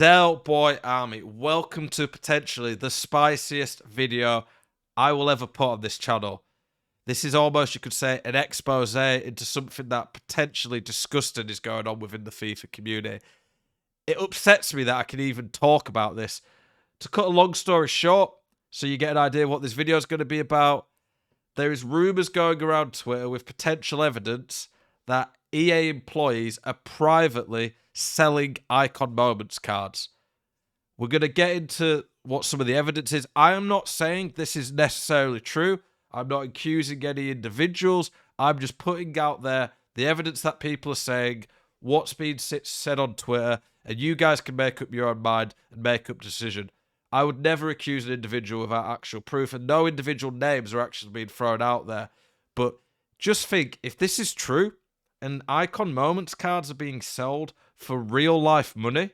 Del Boy Army, welcome to potentially the spiciest video I will ever put on this channel. This is almost, you could say, an expose into something that potentially disgusting is going on within the FIFA community. It upsets me that I can even talk about this. To cut a long story short, so you get an idea what this video is going to be about, there is rumours going around Twitter with potential evidence that EA employees are privately selling Icon Moments cards. We're going to get into what some of the evidence is. I am not saying this is necessarily true. I'm not accusing any individuals. I'm just putting out there the evidence that people are saying, what's being said on Twitter, and you guys can make up your own mind and make up a decision. I would never accuse an individual without actual proof, and no individual names are actually being thrown out there. But just think, if this is true, and Icon Moments cards are being sold for real life money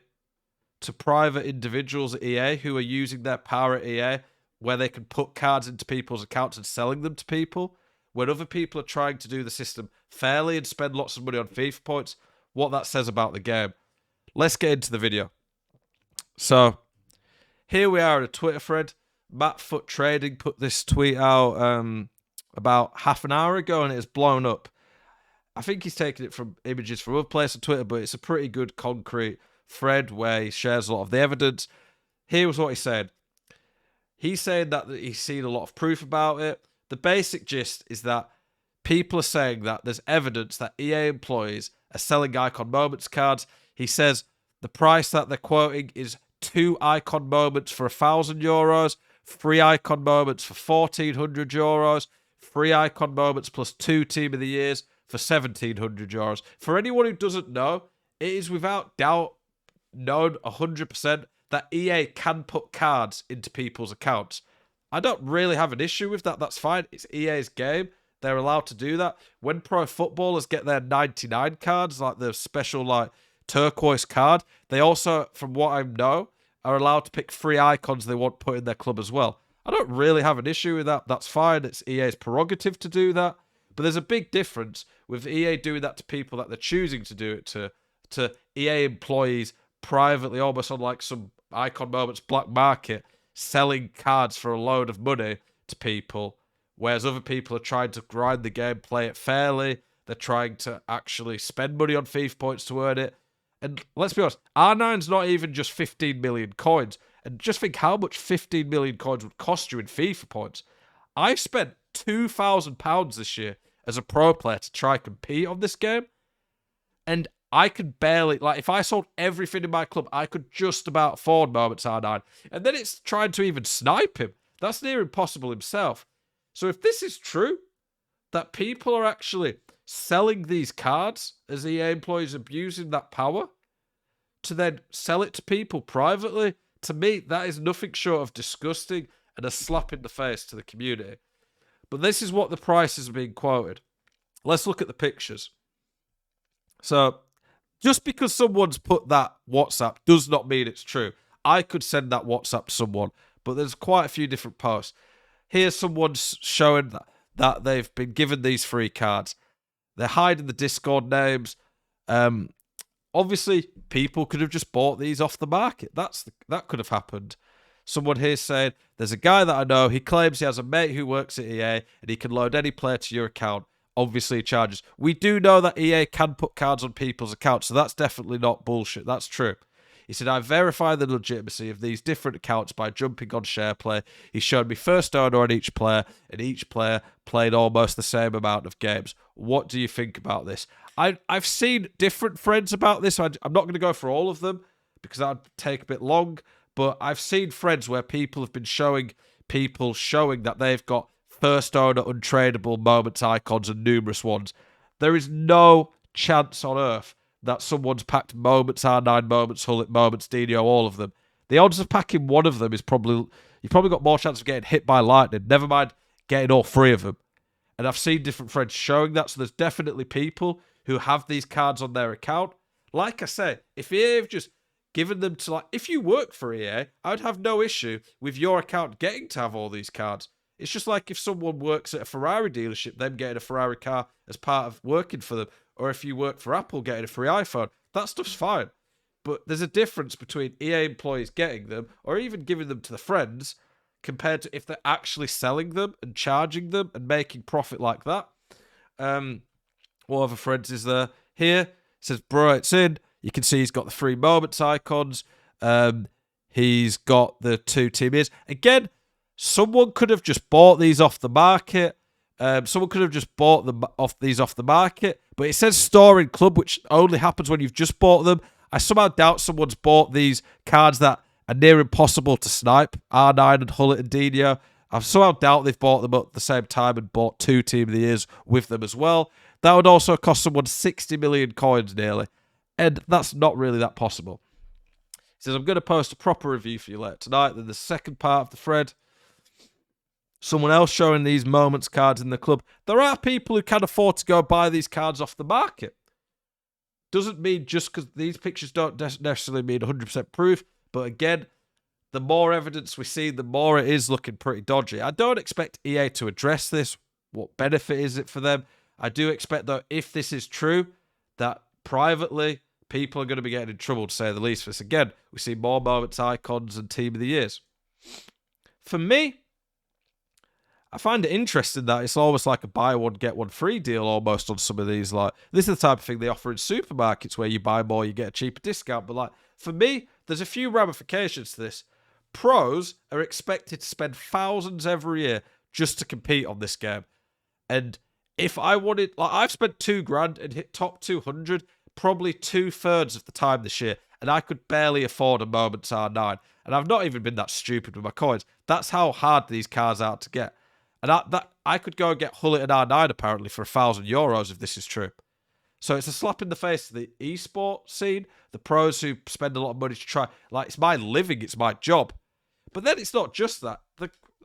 to private individuals at EA who are using their power at EA, where they can put cards into people's accounts and selling them to people, when other people are trying to do the system fairly and spend lots of money on FIFA points, what that says about the game. Let's get into the video. So, here we are in a Twitter thread. Matt Foot Trading put this tweet out about half an hour ago, and it has blown up. I think he's taken it from images from other places on Twitter, but it's a pretty good concrete thread where he shares a lot of the evidence. Here was what he said. He's saying that he's seen a lot of proof about it. The basic gist is that people are saying that there's evidence that EA employees are selling Icon Moments cards. He says the price that they're quoting is 2 Icon Moments for €1,000, 3 Icon Moments for €1,400, 3 Icon Moments plus 2 Team of the Years for €1,700. For anyone who doesn't know, it is without doubt known 100% that EA can put cards into people's accounts. I don't really have an issue with that. That's fine. It's EA's game. They're allowed to do that. When pro footballers get their 99 cards, like the special turquoise card, they also, from what I know, are allowed to pick 3 icons they want put in their club as well. I don't really have an issue with that. That's fine. It's EA's prerogative to do that. But there's a big difference with EA doing that to people that they're choosing to do it to EA employees privately, almost on like some Icon Moments black market, selling cards for a load of money to people, whereas other people are trying to grind the game, play it fairly. They're trying to actually spend money on FIFA points to earn it. And let's be honest, R9's not even just 15 million coins. And just think how much 15 million coins would cost you in FIFA points. I've spent £2,000 this year as a pro player to try compete on this game. And I could barely, if I sold everything in my club, I could just about afford Moments R9. And then it's trying to even snipe him. That's near impossible himself. So if this is true, that people are actually selling these cards as EA employees abusing that power to then sell it to people privately, to me, that is nothing short of disgusting and a slap in the face to the community. But this is what the prices are being quoted. Let's look at the pictures. So, just because someone's put that WhatsApp does not mean it's true. I could send that WhatsApp to someone, but there's quite a few different posts. Here's someone showing that they've been given these free cards. They're hiding the Discord names. Obviously, people could have just bought these off the market. That could have happened. Someone here saying, there's a guy that I know, he claims he has a mate who works at EA and he can load any player to your account. Obviously, charges. We do know that EA can put cards on people's accounts, so that's definitely not bullshit. That's true. He said, I verify the legitimacy of these different accounts by jumping on SharePlay. He showed me first owner on each player, and each player played almost the same amount of games. What do you think about this? I've seen different threads about this. I'm not going to go for all of them because that would take a bit long, but I've seen threads where people have been showing that they've got first owner untradeable Moments icons and numerous ones. There is no chance on earth that someone's packed Moments R9, Moments Hullet, Moments Dino, all of them. The odds of packing one of them is you've probably got more chance of getting hit by lightning, never mind getting all 3 of them. And I've seen different threads showing that, so there's definitely people who have these cards on their account. Like I said, if EA have just given them to, if you work for EA, I'd have no issue with your account getting to have all these cards. It's just like if someone works at a Ferrari dealership, them getting a Ferrari car as part of working for them, or if you work for Apple getting a free iPhone, that stuff's fine. But there's a difference between EA employees getting them or even giving them to the friends compared to if they're actually selling them and charging them and making profit like that. One of the friends is there. Here, says, bro, it's in. You can see he's got the free moments icons. He's got the 2 team ears. Again, someone could have just bought these off the market. Someone could have just bought them off the market. But it says store in club, which only happens when you've just bought them. I somehow doubt someone's bought these cards that are near impossible to snipe. R9 and Hullet and Dino. I somehow doubt they've bought them at the same time and bought 2 team of the years with them as well. That would also cost someone 60 million coins nearly. And that's not really that possible. He says, I'm going to post a proper review for you later tonight. Then the second part of the thread, someone else showing these moments cards in the club. There are people who can afford to go buy these cards off the market. Doesn't mean just because these pictures don't necessarily mean 100% proof. But again, the more evidence we see, the more it is looking pretty dodgy. I don't expect EA to address this. What benefit is it for them? I do expect, though, if this is true, that privately, people are going to be getting in trouble, to say the least, for this. Again, we see more moments, icons, and team of the years. For me, I find it interesting that it's almost like a buy one, get one free deal almost on some of these. Like, this is the type of thing they offer in supermarkets where you buy more, you get a cheaper discount. But like, for me, there's a few ramifications to this. Pros are expected to spend thousands every year just to compete on this game. And if I wanted, like, I've spent $2,000 and hit top 200 probably 2/3 of the time this year, and I could barely afford a Moments R9. And I've not even been that stupid with my coins. That's how hard these cards are to get. And I could go and get Hullet and R9 apparently for €1,000 if this is true. So it's a slap in the face to the esports scene, the pros who spend a lot of money to try. Like, it's my living, it's my job. But then it's not just that.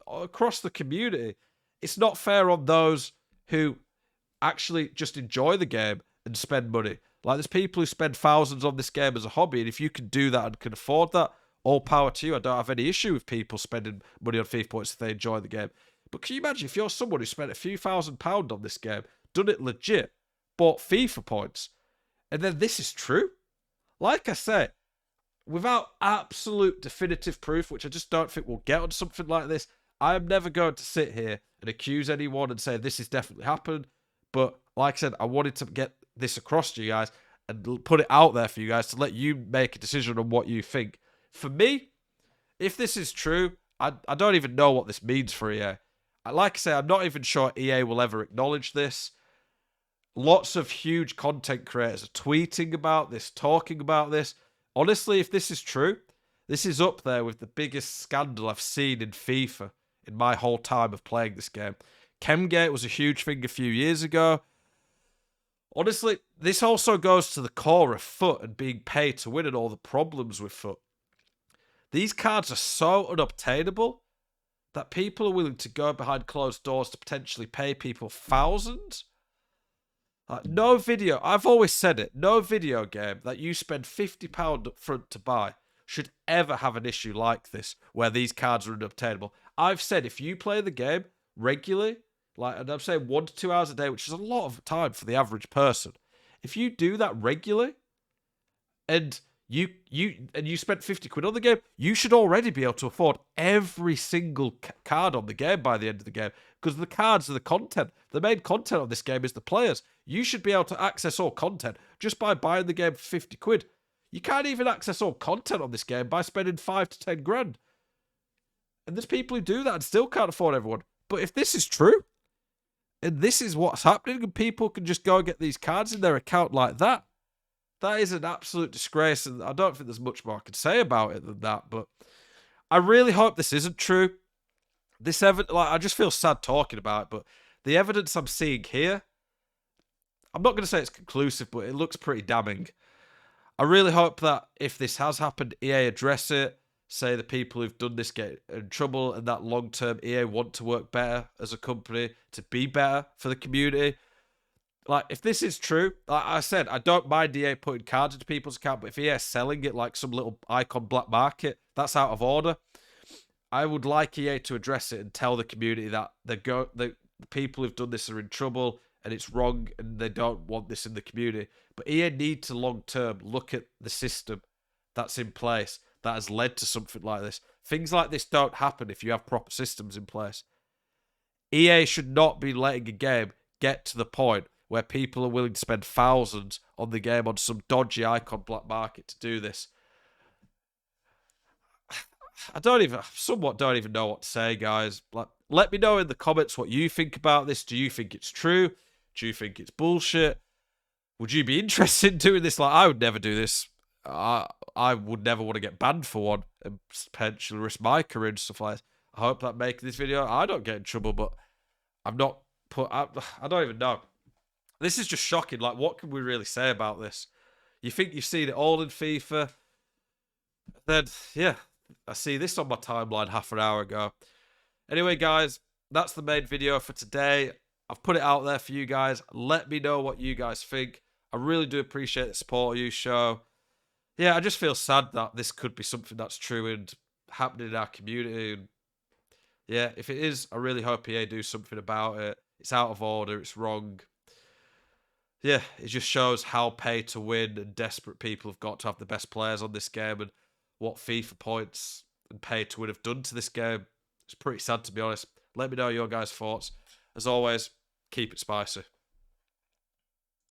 Across the community, it's not fair on those who actually just enjoy the game and spend money. Like, there's people who spend thousands on this game as a hobby, and if you can do that and can afford that, all power to you. I don't have any issue with people spending money on FIFA points if they enjoy the game. But can you imagine if you're someone who spent a few £1,000 on this game, done it legit, bought FIFA points, and then this is true? Like I say, without absolute definitive proof, which I just don't think we'll get on something like this, I am never going to sit here and accuse anyone and say this has definitely happened. But like I said, I wanted to get this across to you guys and put it out there for you guys to let you make a decision on what you think. For me, if this is true, I don't even know what this means for EA. Like I say, I'm not even sure EA will ever acknowledge this. Lots of huge content creators are tweeting about this, talking about this. Honestly, if this is true, this is up there with the biggest scandal I've seen in FIFA in my whole time of playing this game. Chemgate was a huge thing a few years ago. Honestly, this also goes to the core of FUT and being paid to win and all the problems with FUT. These cards are so unobtainable that people are willing to go behind closed doors to potentially pay people thousands. No video, I've always said it, no video game that you spend £50 up front to buy should ever have an issue like this, where these cards are unobtainable. I've said if you play the game regularly, and I'm saying 1 to 2 hours a day, which is a lot of time for the average person, if you do that regularly, and you spent £50 on the game, you should already be able to afford every single card on the game by the end of the game, because the cards are the content. The main content of this game is the players. You should be able to access all content just by buying the game for £50. You can't even access all content on this game by spending 5 to 10 grand. And there's people who do that and still can't afford everyone. But if this is true, and this is what's happening, and people can just go and get these cards in their account like that, that is an absolute disgrace, and I don't think there's much more I can say about it than that. But I really hope this isn't true. This I just feel sad talking about it, but the evidence I'm seeing here, I'm not going to say it's conclusive, but it looks pretty damning. I really hope that if this has happened, EA address it, say the people who've done this get in trouble, and that long-term EA want to work better as a company, to be better for the community. Like, if this is true, like I said, I don't mind EA putting cards into people's account, but if EA is selling it like some little icon black market, that's out of order. I would like EA to address it and tell the community that the people who've done this are in trouble and it's wrong and they don't want this in the community. But EA need to long-term look at the system that's in place that has led to something like this. Things like this don't happen if you have proper systems in place. EA should not be letting a game get to the point where people are willing to spend thousands on the game on some dodgy icon black market to do this. Somewhat don't even know what to say, guys. Like, let me know in the comments what you think about this. Do you think it's true? Do you think it's bullshit? Would you be interested in doing this? Like, I would never do this. I would never want to get banned for one and potentially risk my career and stuff like that. I hope that making this video, I don't get in trouble, but I'm not I don't even know. This is just shocking. Like, what can we really say about this? You think you've seen it all in FIFA? Then, yeah, I see this on my timeline half an hour ago. Anyway, guys, that's the main video for today. I've put it out there for you guys. Let me know what you guys think. I really do appreciate the support of you show. Yeah, I just feel sad that this could be something that's true and happening in our community. And yeah, if it is, I really hope EA do something about it. It's out of order. It's wrong. Yeah, it just shows how pay to win and desperate people have got to have the best players on this game and what FIFA points and pay to win have done to this game. It's pretty sad, to be honest. Let me know your guys' thoughts. As always, keep it spicy.